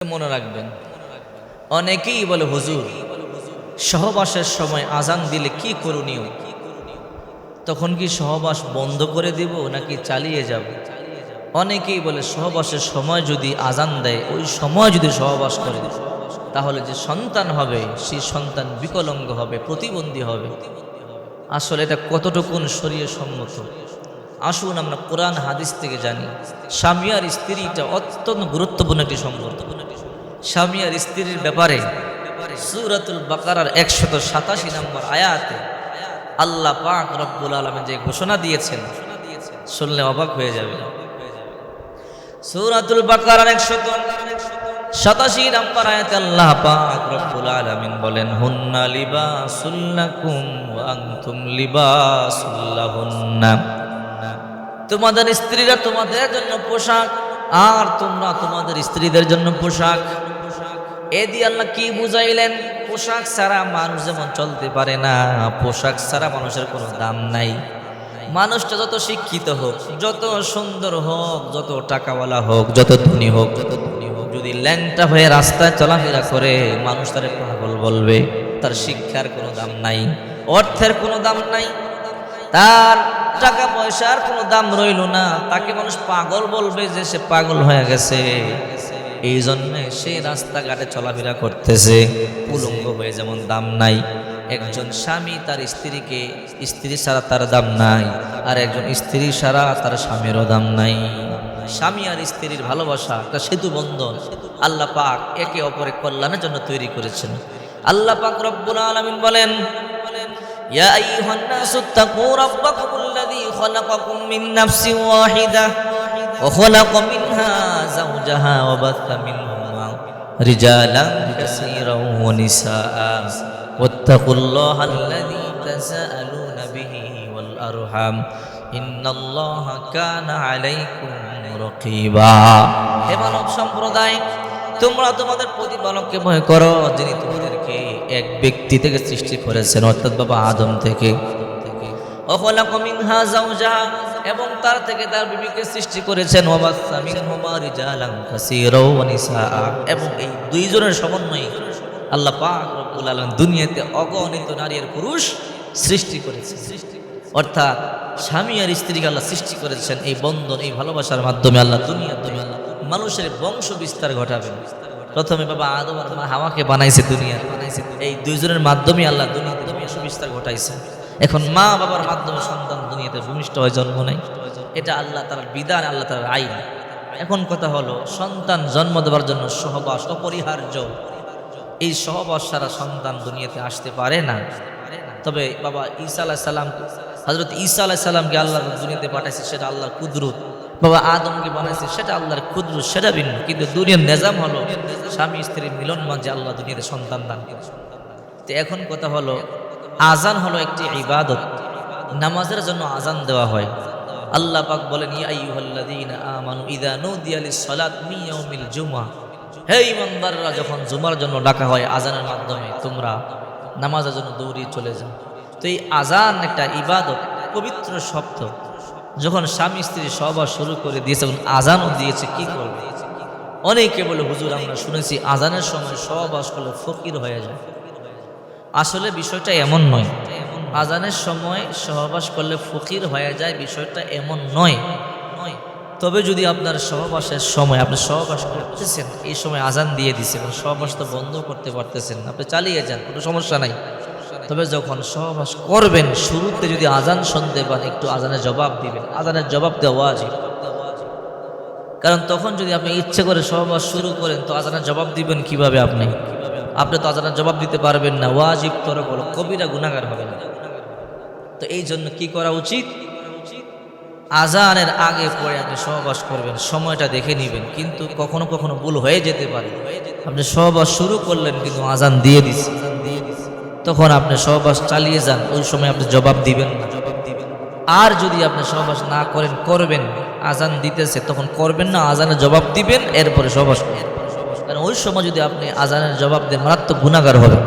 মনে রাখবেন, অনেকেই বলে হুজুর সহবাসের সময় আজান দিলে কি করণীয়, তখন কি সহবাস বন্ধ করে দিব নাকি চালিয়ে যাব? অনেকেই বলে সহবাসের সময় যদি আজান দেয় ওই সময় যদি সহবাস করে তাহলে যে সন্তান হবে সেই সন্তান বিকলাঙ্গ হবে, প্রতিবন্ধী হবে। আসলে এটা কতটুকুন শরীয় সম্মত? আসুন আমরা কোরআন হাদিস থেকে জানি। স্বামী আর স্ত্রীটা অত্যন্ত গুরুত্বপূর্ণ একটি সম্পর্ক। স্বামী আর স্ত্রীর ব্যাপারে সূরাতুল বাকারার 187 নম্বর আয়াতে আল্লাহ পাক রব্বুল আলামিন যে ঘোষণা দিয়েছেন শুনলে অবাক হয়ে যাবে। সূরাতুল বাকারার 187 নম্বর আয়াতে আল্লাহ পাক রব্বুল আলামিন বলেন, হুন্না লিবাসুল লাকুম ওয়া আনতুম লিবাসুল লাহুন্না। তোমাদের স্ত্রীরা তোমাদের জন্য পোশাক আর তোমরা তোমাদের স্ত্রীদের জন্য পোশাক। এ দিয়ে আল্লাহ কি বুঝাইলেন? পোশাক ছাড়া মানুষ যেমন চলতে পারে না, পোশাক ছাড়া মানুষের কোনো দাম নাই। মানুষটা যত শিক্ষিত হোক, যত সুন্দর হোক, যত টাকাওয়ালা হোক, যত ধনী হোক, যদি ল্যাংটা হয়ে রাস্তায় চলাফেরা করে মানুষ তারে পাগল বলবে। তার শিক্ষার কোনো দাম নাই, অর্থের কোনো দাম নাই, তার টাকা পয়সার কোনো দাম রইল না, তাকে মানুষ পাগল বলবে যে সে পাগল হয়ে গেছে। এই জন্যে সে রাস্তাঘাটে চলাফেরা করতেছে উলঙ্গ হয়ে, যেমন দাম নাই। একজন স্বামী তার স্ত্রীকে, স্ত্রী ছাড়া তার দাম নাই, আর একজন স্ত্রী ছাড়া তার স্বামীরও দাম নাই। স্বামী আর স্ত্রীর ভালোবাসা একটা সেতু বন্ধন আল্লাহ পাক একে অপরের কল্যাণের জন্য তৈরি করেছেন। আল্লাহ পাক রব্বুল আলামিন বলেন, ইয়া আইয়ুহান নাসু তাকু রাব্বাকুমুল্লাযী খালাকাকুম মিন নাফসিন ওয়াহিদাহ ওয়া খালাকা মিনহা যাওজাহা ওয়া বাথা মিনহুমা রিজালান কাসীরান ওয়া নিসাআ ওয়াত্তাকুল্লাহাল্লাযী তাসাআলুনা বিহি ওয়াল আরহাম ইন্নাল্লাহা কানা আলাইকুম রাকীবা। হে মানব সম্প্রদায়, তোমরা তোমাদের প্রতিপালককে ভয় করো, যিনি তোমাদেরকে এক ব্যক্তি থেকে সৃষ্টি করেছেন, অর্থাৎ বাবা আদম থেকে। ওয়াখালাকা মিনহা যাওজাহা, এবং তার থেকে তার বিবিকে সৃষ্টি করেছেন। ওয়াবাসসা মিনহুমা রিজালান কাসীরান ওয়া নিসাআ, এবং এই দুইজনের সমন্বয়ে আল্লাহ পাক রব্বুল আলামিন দুনিয়াতে অগণিত নারী আর পুরুষ সৃষ্টি করেছেন। অর্থাৎ স্বামী আর স্ত্রীকে আল্লাহ সৃষ্টি করেছেন। এই বন্ধন, এই ভালোবাসার মাধ্যমে আল্লাহ দুনিয়াতে মানুষের বংশ বিস্তার ঘটাবেন। প্রথমে বাবা আদম আর মা হাওয়াকে বানাইছে দুনিয়া, এই দুইজনের মাধ্যমে আল্লাহ দুনিয়াতে বংশ বিস্তার ঘটাইছে। এখন মা বাবার মাধ্যমে সন্তান দুনিয়াতে ভূমিষ্ঠ হয়ে জন্ম নেয়। এটা আল্লাহ তাআলার বিধান, আল্লাহ তাআলার আইন। এখন কথা হলো, সন্তান জন্ম দেওয়ার জন্য সহবাস অপরিহার্য। এই সহবাস ছাড়া সন্তান দুনিয়াতে আসতে পারে না। তবে বাবা ঈসা আলাইহিস সালাম, হযরত ঈসা আলাইহিস সালামকে আল্লাহ দুনিয়াতে পাঠাইছে, সেটা আল্লাহর কুদরত। বাবা আদমকে বানাইছে, সেটা আল্লাহর কুদরত, সেটা ভিন্ন। কিন্তু দুনিয়ার নিজাম হলো স্বামী স্ত্রীর মিলন মাঝে আল্লাহ দুনিয়াতে সন্তান দান করেছে। তো এখন কথা হলো, আজান হলো একটি ইবাদত। নামাজের জন্য আজান দেওয়া হয়। আল্লাহ পাক বলেন, ইয়া আইয়ুহাল্লাযীনা আমানু ইযা নুদিয়া লিস-সালাত মিন ইয়াউমিল জুমআহ, হে ঈমানদাররা, যখন জুমার জন্য ডাকা হয় আজানের মাধ্যমে তোমরা নামাজের জন্য দৌড়িয়ে চলে যাও। তো এই আজান একটা ইবাদত, পবিত্র শব্দ। যখন স্বামী স্ত্রী সহবাস শুরু করে দিয়েছে, তখন আজানও দিয়েছে, কি করবে? অনেকে বলে, হুজুর আমরা শুনেছি আজানের সময় সহবাস করলে ফকির হয়ে যায়। আসলে বিষয়টা এমন নয়। আজানের সময় সহবাস করলে ফকির হয়ে যায়, বিষয়টা এমন নয়। তবে যদি আপনার সহবাসের সময় আপনি সহবাস করতেছেন, এই সময় আজান দিয়ে দিচ্ছেন, সহবাস তো বন্ধ করতে পারতেছেন, আপনি চালিয়ে যান, কোনো সমস্যা নাই। তবে যখন সহবাস করবেন, শুরুতে যদি আজান শুনতে পান, একটু আজানের জবাব দিবেন। আজানের জবাব দেওয়া ওয়াজিব। কারণ তখন যদি আপনি ইচ্ছে করে সহবাস শুরু করেন, তো আজানের জবাব দিবেন কিভাবে? আপনি তো আজানের জবাব দিতে পারবেন না। ওয়াজিব তরক হলো, কবিরা গুনাহগার হবেন। তো এই জন্য কি করা উচিত? আজানের আগে পরে আপনি সহবাস করবেন, সময়টা দেখে নেবেন। কিন্তু কখনো কখনো ভুল হয়ে যেতে পারে, আপনি সহবাস শুরু করলেন কিন্তু আজান দিয়ে দিচ্ছেন, তখন আপনি সহবাস চালিয়ে যান, ওই সময় আপনি জবাব দিবেন না। আর যদি আপনি সহবাস না করেন, করবেন, আজান দিতেছে তখন করবেন না, আজানের জবাব দিবেন, এরপরে সহবাস করবেন। কারণ ওই সময় যদি আপনি আজানের জবাব দেন, মারাত্মক গুনাহগার হবেন।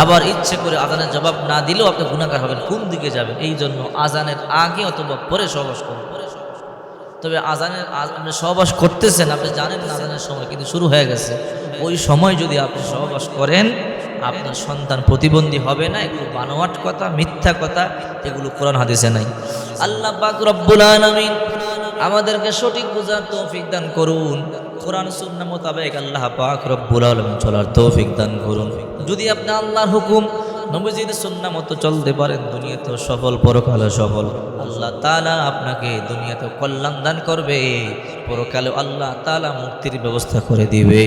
আবার ইচ্ছে করে আজানের জবাব না দিলেও আপনি গুনাহগার হবেন। কোন দিকে যাবেন? এই জন্য আজানের আগে অথবা পরে সহবাস করবেন। তো তবে আপনি সহবাস করতেছেন, আপনি জানেন না আজানের সময় কিন্তু শুরু হয়ে গেছে, ওই সময় যদি আপনি সহবাস করেন আপনার সন্তান প্রতিবন্ধী হবে না। এগুলো বানোয়াট কথা, মিথ্যা কথা, এগুলো কোরআন হাদিসে নাই। আল্লাহ পাক রব্বুল আলামিন আমাদেরকে সঠিক বোঝার তৌফিক দান করুন। কোরআন সুন্নাহ মোতাবেক আল্লাহ পাক রব্বুল আলামিন চলার তৌফিক দান করুন। যদি আপনি আল্লাহর হুকুম নবীজির সুন্নাহ মতো চলতে পারেন, দুনিয়াতেও সফল, পরকালে সফল। আল্লাহ তাআলা আপনাকে দুনিয়াতেও কল্যাণ দান করবে, পরকালে আল্লাহ তাআলা মুক্তির ব্যবস্থা করে দিবে।